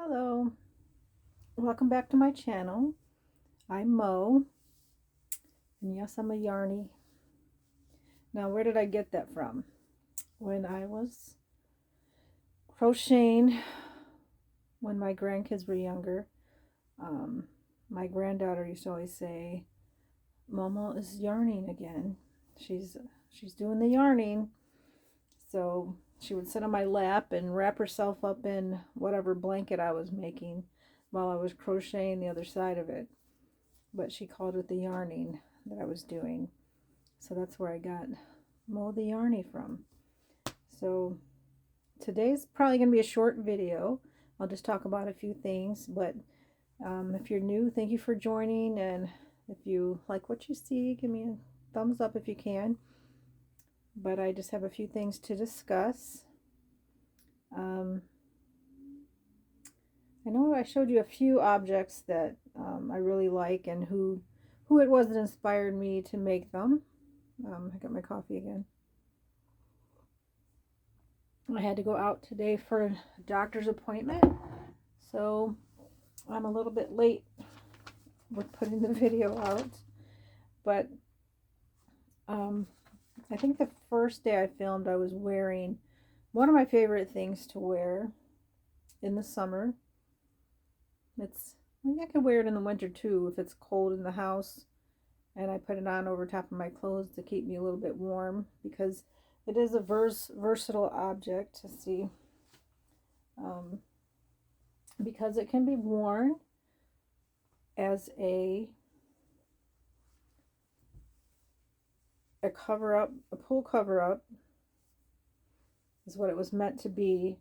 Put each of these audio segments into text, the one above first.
Hello, welcome back to my channel. I'm Mo, and yes, I'm a yarny. Now, where did I get that from? When I was crocheting, when my grandkids were younger, um, my granddaughter used to always say, "Momo is yarning again. She's doing the yarning." So she would sit on my lap and wrap herself up in whatever blanket I was making while I was crocheting the other side of it. But she called it the yarning that I was doing. So that's where I got Mo the Yarny from. So today's probably going to be a short video. I'll just talk about a few things. But if you're new, thank you for joining. And if you like what you see, give me a thumbs up if you can. But I just have a few things to discuss. I know I showed you a few objects that I really like and who it was that inspired me to make them. I got my coffee again. I had to go out today for a doctor's appointment, so I'm a little bit late with putting the video out. But I think the first day I filmed, I was wearing one of my favorite things to wear in the summer. I could wear it in the winter too if it's cold in the house, and I put it on over top of my clothes to keep me a little bit warm because it is a versatile object. To see, because it can be worn as a cover up, a pull cover up is what it was meant to be,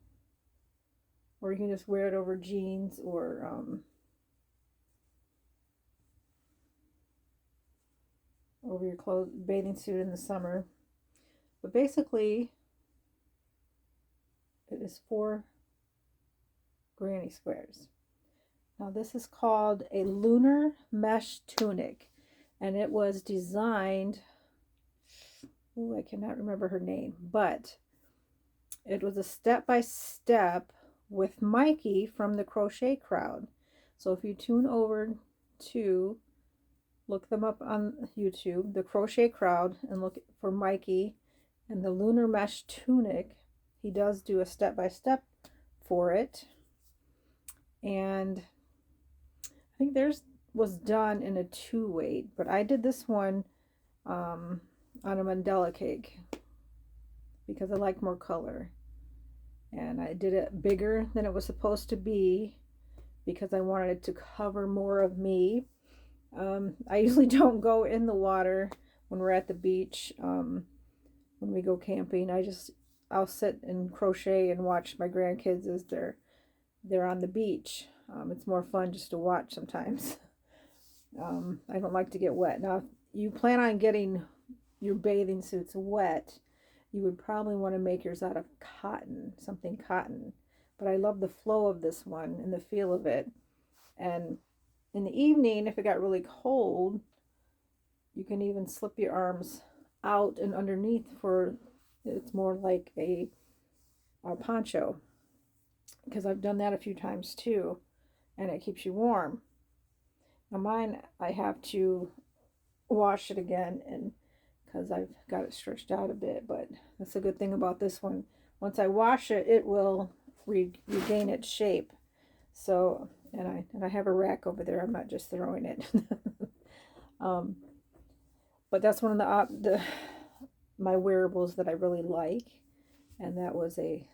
or you can just wear it over jeans or over your clothes, bathing suit in the summer. But basically, it is 4 granny squares. Now this is called a lunar mesh tunic, and it was designed, I cannot remember her name, but it was a step-by-step with Mikey from the Crochet Crowd. So if you tune over to, look them up on YouTube, the Crochet Crowd, and look for Mikey and the lunar mesh tunic, he does do a step-by-step for it. And I think theirs was done in a 2-weight, but I did this one on a mandala cake because I like more color. And I did it bigger than it was supposed to be because I wanted it to cover more of me. I usually don't go in the water when we're at the beach. When we go camping, I'll sit and crochet and watch my grandkids as they're on the beach. It's more fun just to watch sometimes. I don't like to get wet. Now, if you plan on getting your bathing suits wet, you would probably want to make yours out of cotton, something cotton. But I love the flow of this one and the feel of it. And in the evening, if it got really cold, you can even slip your arms out and underneath for, it's more like a poncho, because I've done that a few times too, and it keeps you warm. Now mine, I have to wash it again, and because I've got it stretched out a bit, but that's a good thing about this one. Once I wash it, it will regain its shape. So, and I have a rack over there. I'm not just throwing it. But that's one of my wearables that I really like, and that was a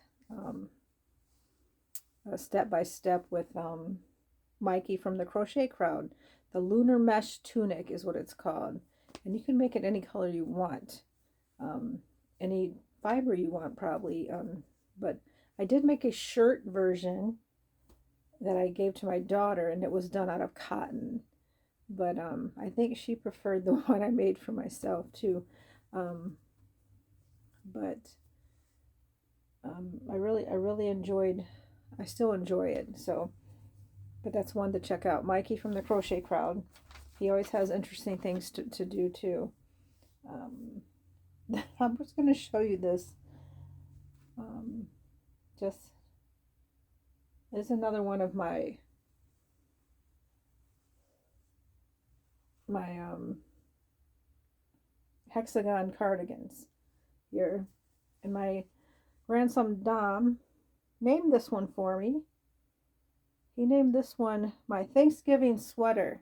step-by-step with Mikey from the Crochet Crowd. The Lunar Mesh Tunic is what it's called. And you can make it any color you want. Any fiber you want, probably. But I did make a shirt version that I gave to my daughter, and it was done out of cotton. But I think she preferred the one I made for myself, too. But I really enjoyed, I still enjoy it. So, but that's one to check out. Mikey from the Crochet Crowd. He always has interesting things to do too. I'm just going to show you this. is another one of my hexagon cardigans here. And my grandson Dom named this one for me. He named this one my Thanksgiving sweater.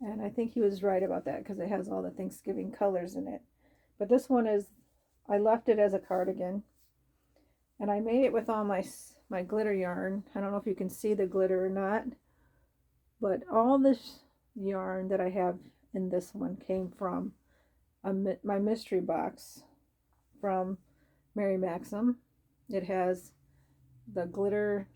And I think he was right about that because it has all the Thanksgiving colors in it. But this one is, I left it as a cardigan. And I made it with all my glitter yarn. I don't know if you can see the glitter or not. But all this yarn that I have in this one came from my mystery box from Mary Maxim. It has the glitter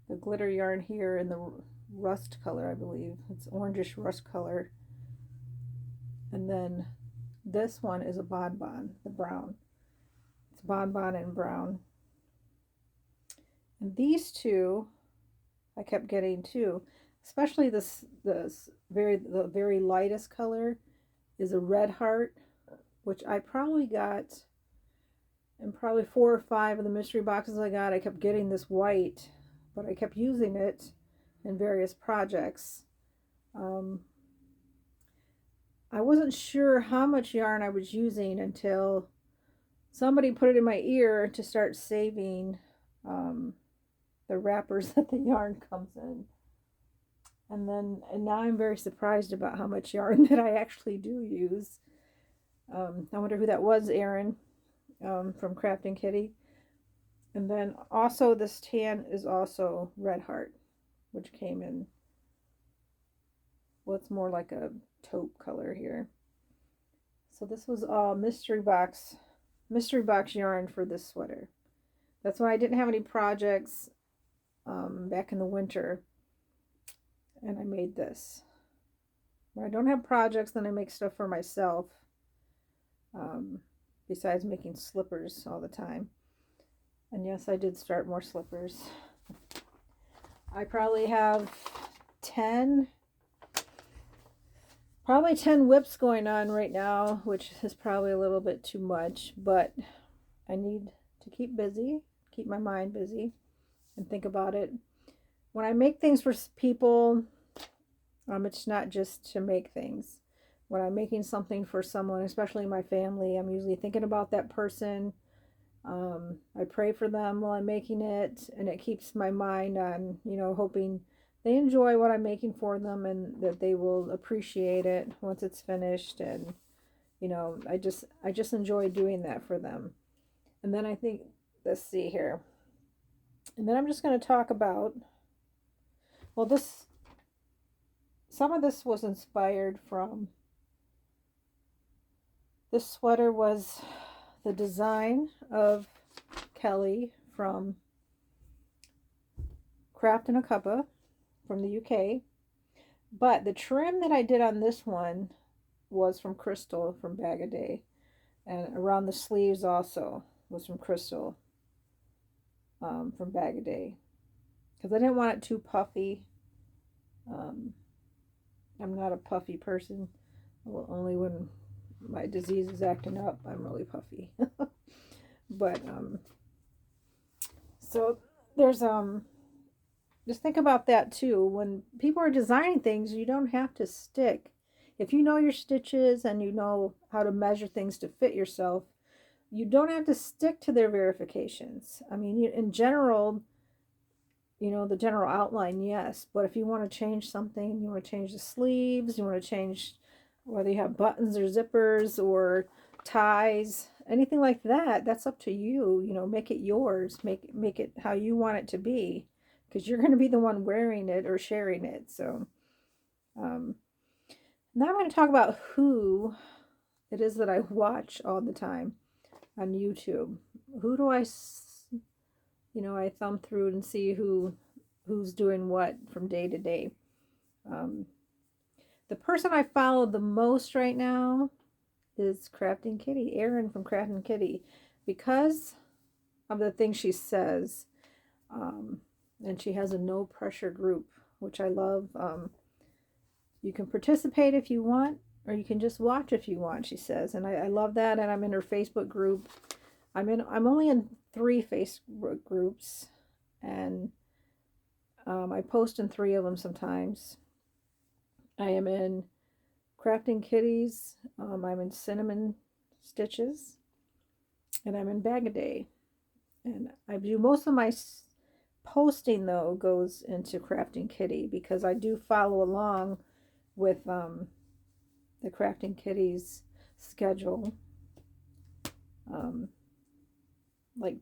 yarn here in the rust color, I believe. It's orangish rust color. And then this one is a bonbon, the brown. It's bonbon and brown. And these two I kept getting too, especially the very lightest color is a red heart, which I probably got in probably 4 or 5 of the mystery boxes I got. I kept getting this white, but I kept using it in various projects. I wasn't sure how much yarn I was using until somebody put it in my ear to start saving the wrappers that the yarn comes in. And now I'm very surprised about how much yarn that I actually do use. I wonder who that was, Erin, from Crafting Kitty. And then also this tan is also Red Heart, which came in, well, it's more like a taupe color here. So this was all mystery box yarn for this sweater. That's why I didn't have any projects back in the winter, and I made this. When I don't have projects, then I make stuff for myself, besides making slippers all the time. And yes, I did start more slippers. I probably have 10 whips going on right now, which is probably a little bit too much, but I need to keep busy, keep my mind busy, and think about it. When I make things for people, it's not just to make things. When I'm making something for someone, especially my family, I'm usually thinking about that person. I pray for them while I'm making it, and it keeps my mind on, hoping they enjoy what I'm making for them and that they will appreciate it once it's finished. And, I just enjoy doing that for them. And then I think, let's see here. And then I'm just going to talk about, well, some of this was inspired from, this sweater was the design of Kelly from Craft in a Cuppa from the UK. But the trim that I did on this one was from Crystal from Bag a Day. And around the sleeves also was from Crystal from Bag a Day. Because I didn't want it too puffy. I'm not a puffy person. Well, only when my disease is acting up, I'm really puffy. But, so there's, just think about that too. When people are designing things, you don't have to stick. If you know your stitches and you know how to measure things to fit yourself, you don't have to stick to their verifications. I mean, in general, the general outline, yes. But if you want to change something, you want to change the sleeves, you want to change whether you have buttons or zippers or ties, anything like that, that's up to you. Make it yours. Make it how you want it to be, because you're going to be the one wearing it or sharing it. So now I'm going to talk about who it is that I watch all the time on YouTube. Who do I thumb through and see who's doing what from day to day. The person I follow the most right now is Crafting Kitty, Erin from Crafting Kitty, because of the things she says. And she has a no pressure group, which I love. You can participate if you want, or you can just watch if you want, she says. And I love that. And I'm in her Facebook group. I'm only in 3 Facebook groups, and I post in 3 of them sometimes. I am in Crafting Kitties, I'm in Cinnamon Stitches, and I'm in Bag a Day. And I do most of my posting, though, goes into Crafting Kitty, because I do follow along with the Crafting Kitties schedule. Like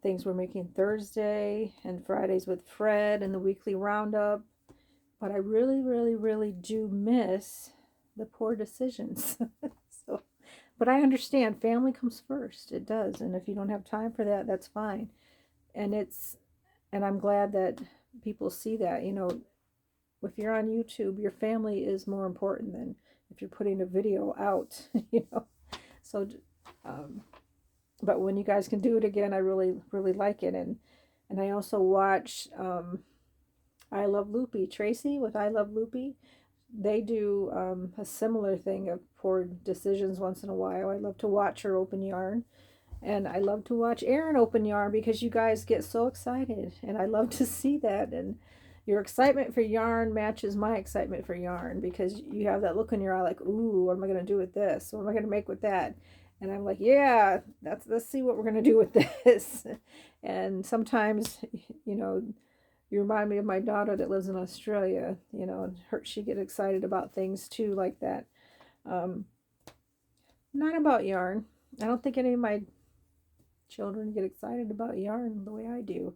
things we're making Thursday and Fridays with Fred and the weekly roundup. But I really, really, really do miss the poor decisions. So, but I understand family comes first. It does. And if you don't have time for that, that's fine. And I'm glad that people see that. You know, if you're on YouTube, your family is more important than if you're putting a video out, you know. So, but when you guys can do it again, I really, really like it. And I also watch I Love Loopy, Tracy with I Love Loopy. They do a similar thing of poor decisions once in a while. I love to watch her open yarn. And I love to watch Erin open yarn, because you guys get so excited. And I love to see that. And your excitement for yarn matches my excitement for yarn, because you have that look in your eye like, ooh, what am I going to do with this? What am I going to make with that? And I'm like, yeah, let's see what we're going to do with this. And sometimes, you know, you remind me of my daughter that lives in Australia, you know, and she gets excited about things too, like that. Not about yarn. I don't think any of my children get excited about yarn the way I do.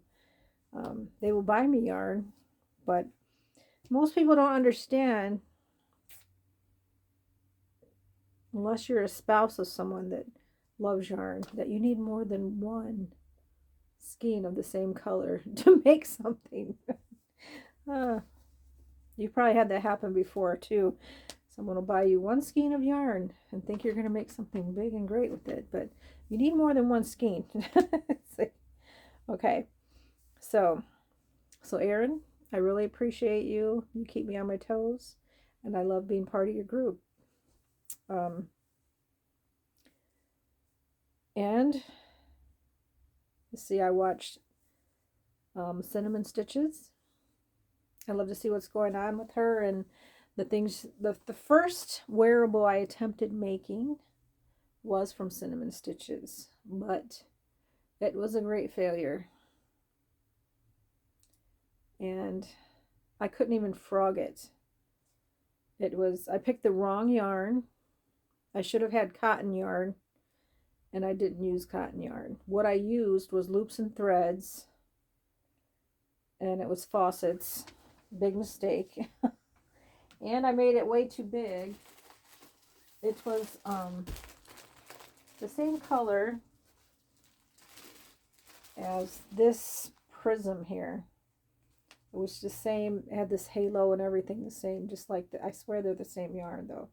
They will buy me yarn, but most people don't understand, unless you're a spouse of someone that loves yarn, that you need more than one skein of the same color to make something. You probably had that happen before too. Someone will buy you one skein of yarn and think you're going to make something big and great with it, but you need more than one skein. Okay, so Erin, I really appreciate you. You keep me on my toes, and I love being part of your group. And let's see, I watched Cinnamon Stitches. I love to see what's going on with her and the things. The first wearable I attempted making was from Cinnamon Stitches, but it was a great failure. And I couldn't even frog it. I picked the wrong yarn. I should have had cotton yarn, and I didn't use cotton yarn. What I used was loops and threads, and it was faucets. Big mistake. And I made it way too big. It was the same color as this prism here. It was the same, it had this halo and everything the same, just like I swear they're the same yarn though.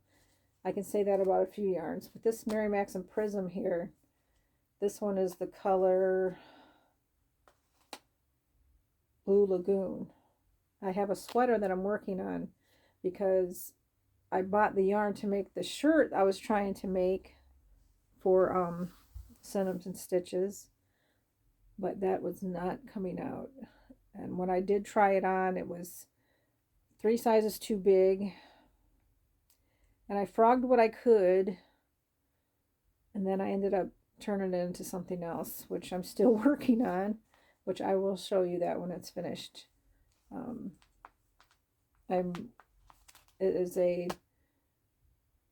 I can say that about a few yarns. But this Mary Maxim prism here, this one is the color Blue Lagoon. I have a sweater that I'm working on, because I bought the yarn to make the shirt I was trying to make for Cinnamon Stitches, but that was not coming out. And when I did try it on, it was 3 sizes too big. And I frogged what I could, and then I ended up turning it into something else, which I'm still working on, which I will show you that when it's finished. It is a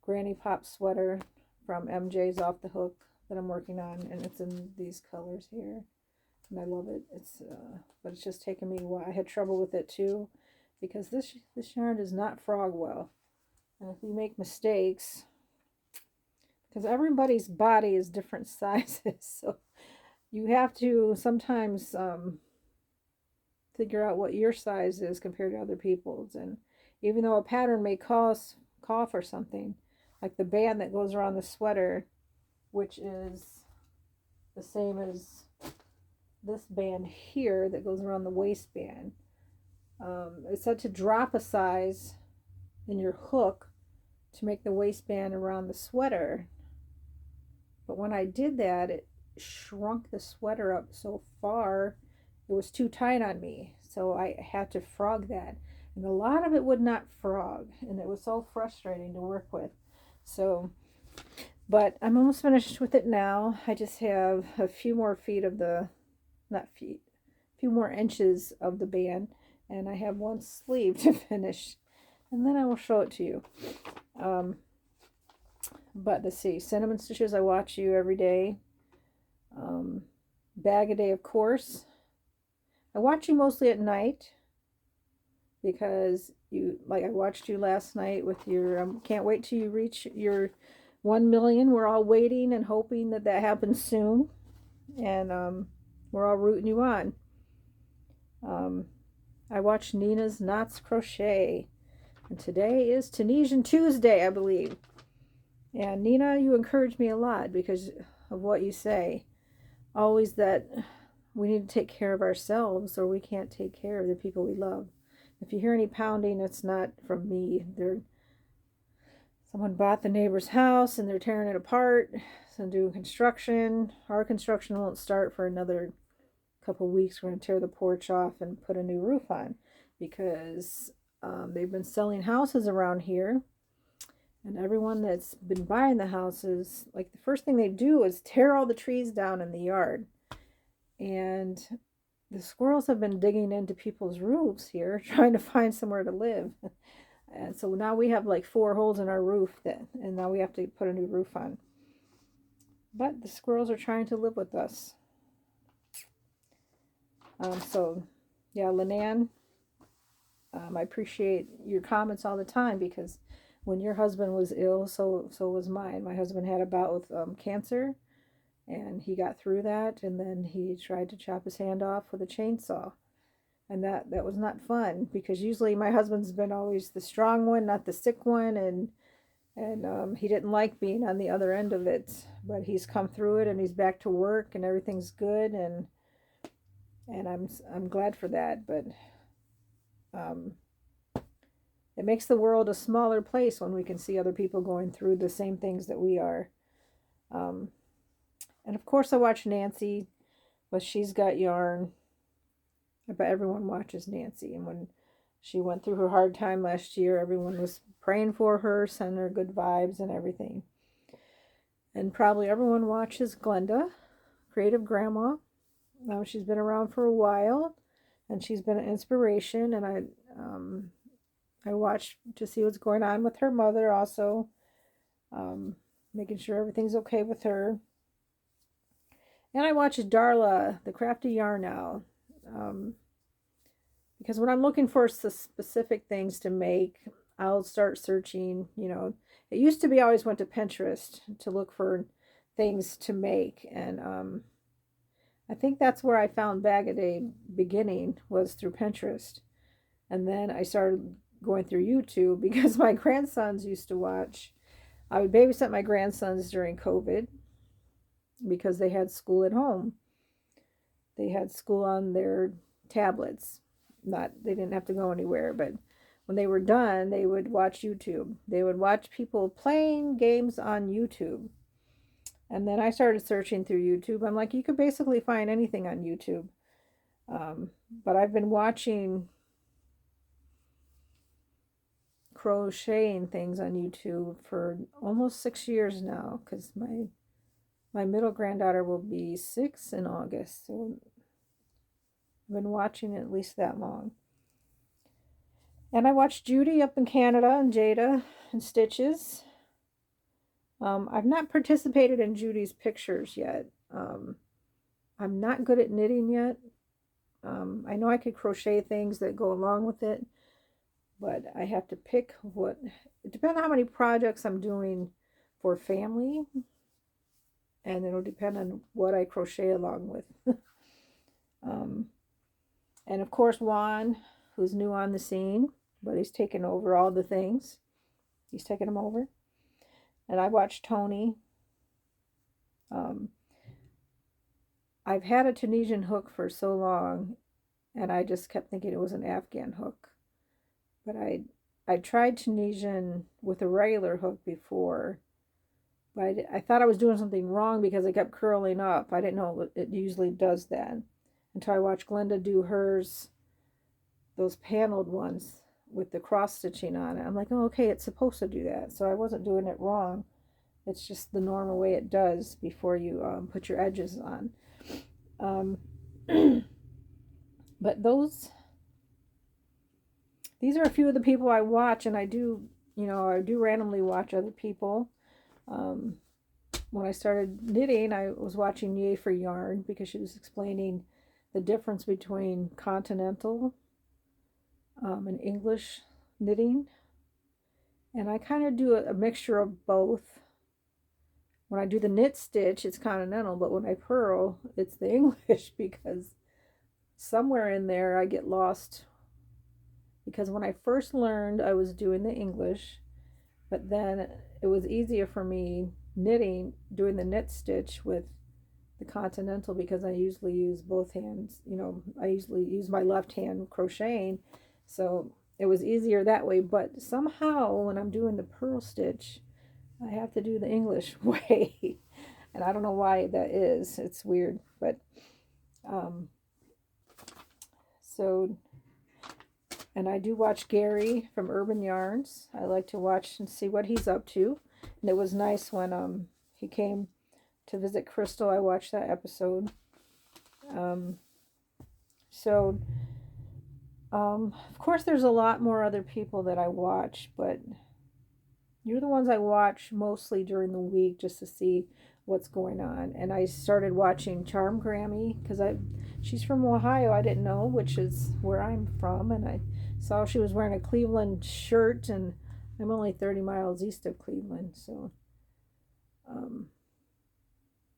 Granny Pop sweater from MJ's Off the Hook that I'm working on, and it's in these colors here, and I love it. But it's just taken me a while. I had trouble with it too, because this yarn does not frog well, and if you make mistakes, because everybody's body is different sizes, so you have to sometimes figure out what your size is compared to other people's. And even though a pattern may call for something, like the band that goes around the sweater, which is the same as this band here that goes around the waistband, it said to drop a size in your hook to make the waistband around the sweater. But when I did that, shrunk the sweater up so far, it was too tight on me. So I had to frog that. And a lot of it would not frog. And it was so frustrating to work with. So, but I'm almost finished with it now. I just have a few more feet of the, not feet, a few more inches of the band. And I have one sleeve to finish. And then I will show it to you. But let's see, cinnamon stitches, I watch you every day. Bag a day, of course. I watch you mostly at night because you, like I watched you last night with your, can't wait till you reach your 1 million. We're all waiting and hoping that that happens soon. And we're all rooting you on. I watched Nina's Knots Crochet. And today is Tunisian Tuesday, I believe. And Nina, you encourage me a lot because of what you say. Always that we need to take care of ourselves or we can't take care of the people we love. If you hear any pounding, it's not from me. Someone bought the neighbor's house and they're tearing it apart. So doing construction. Our construction won't start for another couple weeks. We're going to tear the porch off and put a new roof on because they've been selling houses around here. And everyone that's been buying the houses, like the first thing they do is tear all the trees down in the yard. And the squirrels have been digging into people's roofs here, trying to find somewhere to live. And so now we have like 4 holes in our roof, and now we have to put a new roof on. But the squirrels are trying to live with us. So, yeah, Linan, I appreciate your comments all the time because when your husband was ill, so was mine. My husband had a bout with cancer, and he got through that, and then he tried to chop his hand off with a chainsaw. And that was not fun because usually my husband's been always the strong one, not the sick one, and he didn't like being on the other end of it. But he's come through it, and he's back to work, and everything's good, and I'm glad for that. But it makes the world a smaller place when we can see other people going through the same things that we are. And of course, I watch Nancy, but she's got yarn. But everyone watches Nancy. And when she went through her hard time last year, everyone was praying for her, sending her good vibes and everything. And probably everyone watches Glenda, Creative Grandma. Now she's been around for a while, and she's been an inspiration. And I watch to see what's going on with her mother also, making sure everything's okay with her. And I watch Darla, the Crafty Yarn Owl, because when I'm looking for specific things to make, I'll start searching. You know, it used to be I always went to Pinterest to look for things to make, and I think that's where I found Bag a Day beginning, was through Pinterest. And then I started going through YouTube because my grandsons used to watch. I would babysit my grandsons during COVID because they had school at home. They had school on their tablets. They didn't have to go anywhere, but when they were done, they would watch YouTube. They would watch people playing games on YouTube. And then I started searching through YouTube. I'm like, you could basically find anything on YouTube. But I've been watching crocheting things on YouTube for almost 6 years now, because my middle granddaughter will be 6 in August. So I've been watching at least that long. And I watched Judy up in Canada and Jada and Stitches. I've not participated in Judy's pictures yet. I'm not good at knitting yet. I know I could crochet things that go along with it, but I have to pick what. It depends on how many projects I'm doing for family, and it'll depend on what I crochet along with. And of course, Juan, who's new on the scene, but he's taken over all the things. He's taken them over. And I watched Tony. I've had a Tunisian hook for so long, and I just kept thinking it was an Afghan hook. But I tried Tunisian with a regular hook before, But I thought I was doing something wrong because it kept curling up. I didn't know it usually does that until I watched Glenda do hers, those paneled ones with the cross stitching on it. I'm like, oh, okay, it's supposed to do that. So I wasn't doing it wrong. It's just the normal way it does before you put your edges on. But these are a few of the people I watch, and I do randomly watch other people. When I started knitting, I was watching Yay for Yarn because she was explaining the difference between continental and English knitting. And I kind of do a mixture of both. When I do the knit stitch, it's continental, but when I purl, it's the English because somewhere in there I get lost. Because when I first learned, I was doing the English, but then it was easier for me doing the knit stitch with the continental because I usually use both hands. I usually use my left hand crocheting, so it was easier that way. But somehow when I'm doing the purl stitch, I have to do the English way. And I don't know why that is. It's weird. But and I do watch Gary from Urban Yarns. I like to watch and see what he's up to. And it was nice when he came to visit Crystal. I watched that episode. Of course there's a lot more other people that I watch, but you're the ones I watch mostly during the week just to see what's going on. And I started watching Charm Grammy because she's from Ohio. I didn't know, which is where I'm from, and I saw she was wearing a Cleveland shirt, and I'm only 30 miles east of Cleveland, so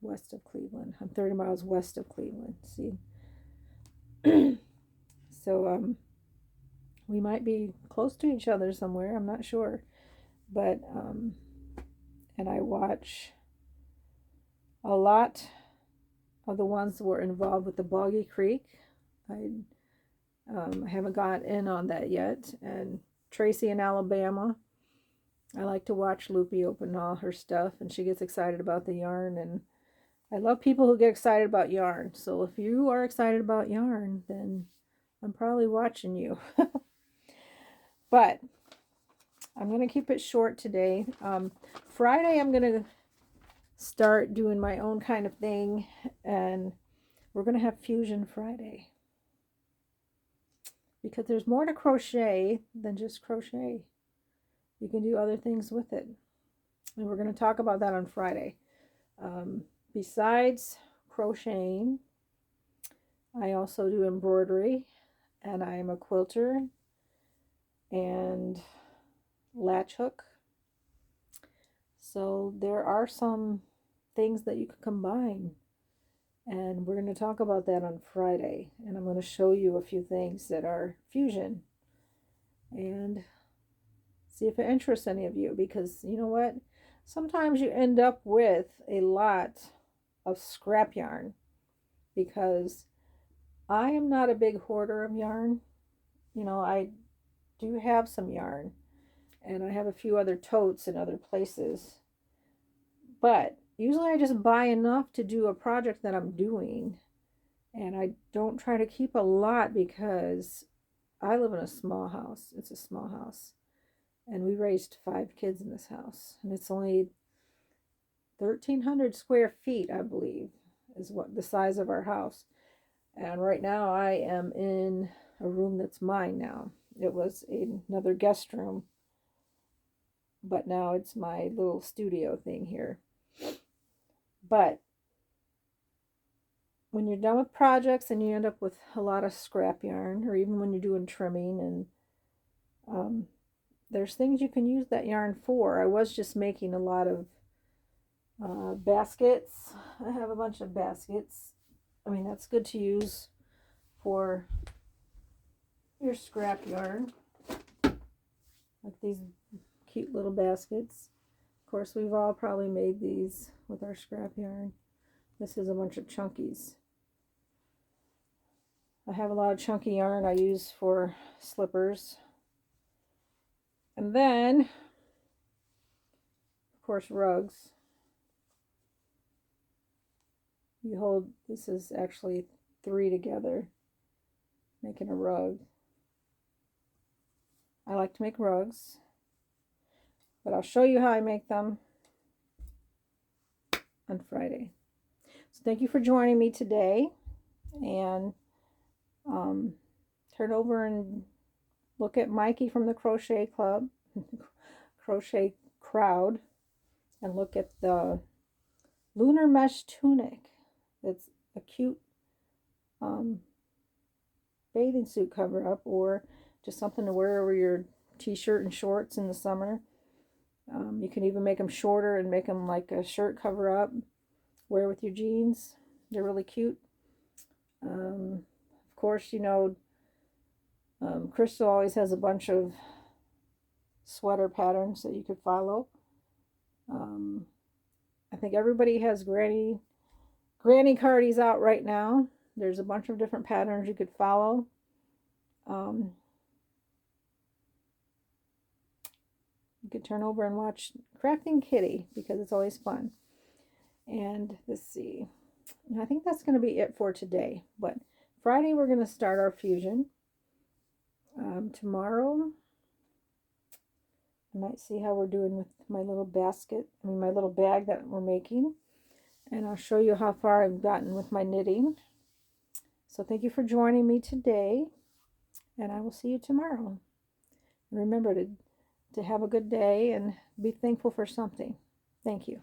west of Cleveland. I'm 30 miles west of Cleveland. See, so we might be close to each other somewhere. I'm not sure, but and I watch a lot of the ones that were involved with the Boggy Creek. I haven't got in on that yet. And Tracy in Alabama, I like to watch Loopy open all her stuff, and she gets excited about the yarn, and I love people who get excited about yarn. So if you are excited about yarn, then I'm probably watching you. But I'm going to keep it short today. Friday I'm going to start doing my own kind of thing, and we're going to have Fusion Friday. Because there's more to crochet than just crochet. You can do other things with it. And we're going to talk about that on Friday. Besides crocheting, I also do embroidery. And I am a quilter and latch hook. So there are some things that you can combine. And we're going to talk about that on Friday. And I'm going to show you a few things that are fusion. And see if it interests any of you. Because you know what? Sometimes you end up with a lot of scrap yarn. Because I am not a big hoarder of yarn. I do have some yarn. And I have a few other totes in other places. But usually I just buy enough to do a project that I'm doing. And I don't try to keep a lot because I live in a small house. It's a small house. And we raised 5 kids in this house. And it's only 1,300 square feet, I believe, is what the size of our house. And right now I am in a room that's mine now. It was another guest room. But now it's my little studio thing here. But when you're done with projects and you end up with a lot of scrap yarn, or even when you're doing trimming, and there's things you can use that yarn for. I was just making a lot of baskets. I have a bunch of baskets. I mean, that's good to use for your scrap yarn. Like these cute little baskets. Of course, we've all probably made these with our scrap yarn. This is a bunch of chunkies. I have a lot of chunky yarn I use for slippers. And then, of course, rugs. You hold, this is actually 3 together, making a rug. I like to make rugs, but I'll show you how I make them on Friday. So thank you for joining me today, and turn over and look at Mikey from the Crochet Club, Crochet Crowd, and look at the lunar mesh tunic. It's a cute bathing suit cover up, or just something to wear over your t-shirt and shorts in the summer. You can even make them shorter and make them like a shirt cover up, wear with your jeans. They're really cute. Of course, you know, Crystal always has a bunch of sweater patterns that you could follow. I think everybody has granny cardies out right now. There's a bunch of different patterns you could follow. You could turn over and watch Crafting Kitty because it's always fun. And let's see. I think that's going to be it for today. But Friday we're going to start our fusion. Tomorrow I might see how we're doing with my little basket, my little bag that we're making. And I'll show you how far I've gotten with my knitting. So thank you for joining me today, and I will see you tomorrow. And remember to have a good day and be thankful for something. Thank you.